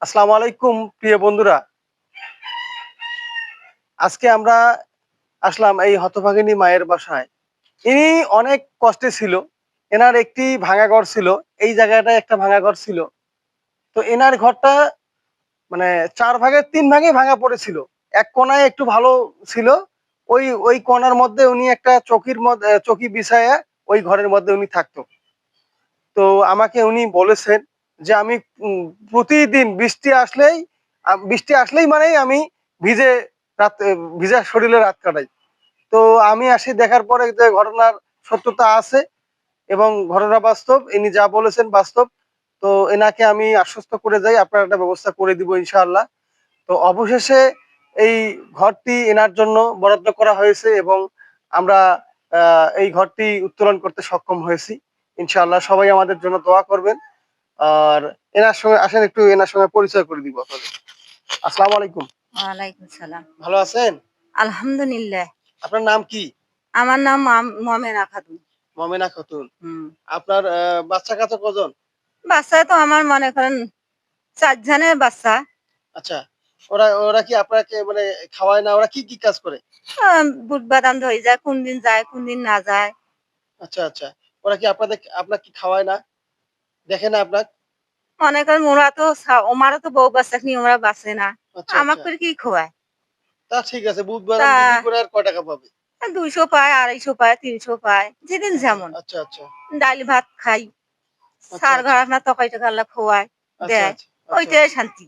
আসসালামু আলাইকুম প্রিয় বন্ধুরা। আজকে আমরা আসলাম এই হতভাগিনী মায়ের বাসায়। ইনি অনেক কষ্টে ছিল। এনার একটি ভাঙা ঘর ছিল। এই জায়গাটায় একটা ভাঙা ঘর ছিল। তো এনার ঘরটা মানে ৪ ভাগের ৩ ভাগই ভাঙা পড়েছিল। এক কোণায় একটু ভালো ছিল। ওই কোণার মধ্যে উনি একটা চৌকি বিছায়া ওই ঘরের মধ্যে উনি থাকতো। তো আমাকে উনি বলেছেন যে আমি প্রতিদিন বৃষ্টি আসলেই মানেই আমি ভিজে রাত ভিজা শরীরে রাত কাটাই। তো আমি আসি দেখার পরে যে ঘটনার সত্যতা আছে এবং ঘটনা বাস্তব। ইনি যা বলেছেন বাস্তব। তো এনাকে আমি আশ্বস্ত করে যাই আপনারা একটা ব্যবস্থা করে দিব ইনশাআল্লাহ। তো অবশেষে এই ঘরটি এনার জন্য বরাদ্দ করা হয়েছে এবং আমরা এই ঘরটি উত্তোলন করতে সক্ষম হয়েছি। ইনশাআল্লাহ সবাই আমাদের জন্য দোয়া করবেন। আর এনার সঙ্গে আসেন একটু এনার সঙ্গে পরিচয় করে দিব আপনাদের। আসসালামু আলাইকুম। ওয়ালাইকুম সালাম। ভালো আছেন? আলহামদুলিল্লাহ। আপনার নাম কি? আমার নাম মমেনা খাতুন। মমেনা খাতুন। হুম। আপনার বাচ্চা-কাচ্চা কজন? বাচ্চা তো আমার মনে করেন ৪ জনের বাচ্চা। আচ্ছা। ওরা ওরা কি আপনাকে মানে খাওয়ায় না? ওরা কি কাজ করে? বুট বাদাম ধরে যায়, কোনদিন যায়, কোনদিন না যায়। আচ্ছা, আচ্ছা। ওরা কি আপনাকে খাওয়ায় না? দেখে না আপনার? মনে করেন ওরা তো ওমারও তো বউ বাচ্চা নিয়ে ওরা বাঁচে না। আচ্ছা, আমাকে আচ্ছা। করে কি খোয়ায়? তা ঠিক আছে। বুধ তা বাদাম বিক্রি করে আর কয় টাকা পাবে? ২০০ পায়, ২৫০ পায়, ৩০০ পায়। যেদিন আচ্ছা, যেমন। আচ্ছা, আচ্ছা। ডাল ভাত খাই। আচ্ছা, সার আচ্ছা। ঘাট না তরকারি টরকারি আল্লাহ খোয়ায়, আচ্ছা, দেয়। আচ্ছা, আচ্ছা, ওইটাই আচ্ছা। শান্তি।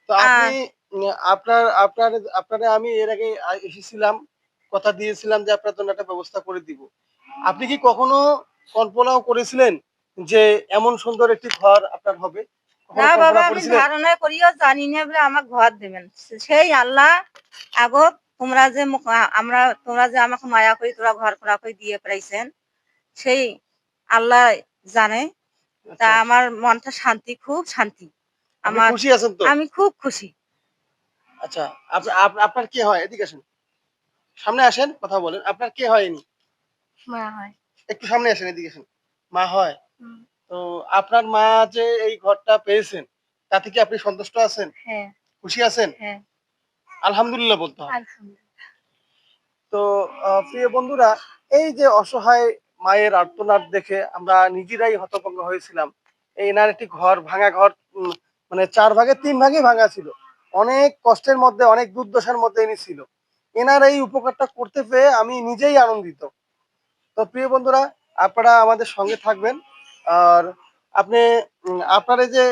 তো আ আপনি উম আপনার আপনার আপনারে আমি এর আগে এসেছিলাম। কথা দিয়েছিলাম যে আপনার জন্য একটা ব্যবস্থা করে দিব। আপনি কি কখনো কল্পনাও করেছিলেন যে এমন সুন্দর একটি ঘর আপনার হবে? না কখনো বাবা কল্পনা আমি করেছিলেন? ধারণা করিও জানি না বলে আমার ঘর দেবেন। সেই আল্লাহ আগত তোমরা যে আমাকে মায়া করে তোরা ঘর করা করে দিয়ে পাইছেন, সেই আল্লাহ জানে। তা আচ্ছা, আচ্ছা। আমার মনটা শান্তি, খুব শান্তি। আপনি আমার খুশি আছেন তো? আমি খুব খুশি। আচ্ছা। আপনার কে হয়? এদিকে আসেন। সামনে আসেন, কথা বলেন। আপনার কে হয় ইনি? মা হয়। একটু সামনে আসেন, এদিকে আসেন। মা হয়? হুম। তো আপনার মা যে এই ঘরটা পেয়েছেন, তাতে কি আপনি সন্তুষ্ট আছেন? হ্যাঁ, খুশি আছেন? হ্যাঁ। আলহামদুলিল্লাহ বলতে হবে। আলহামদুলিল্লাহ। তো প্রিয় বন্ধুরা, এই যে অসহায় মায়ের আর্তনাদ দেখে আমরা নিজেরাই হতভম্ব হয়েছিলাম। এনার একটি ভাঙা ঘর মানে ৪ ভাগের ৩ ভাগই ভাঙা ছিল। অনেক কষ্টের মধ্যে, অনেক দুর্দশার মধ্যে ইনি ছিল। এনার এই উপকারটা করতে পেয়ে আমি নিজেই আনন্দিত। তো প্রিয় বন্ধুরা, আপনারা আমাদের সঙ্গে থাকবেন। আর আপনি আপনার এই যে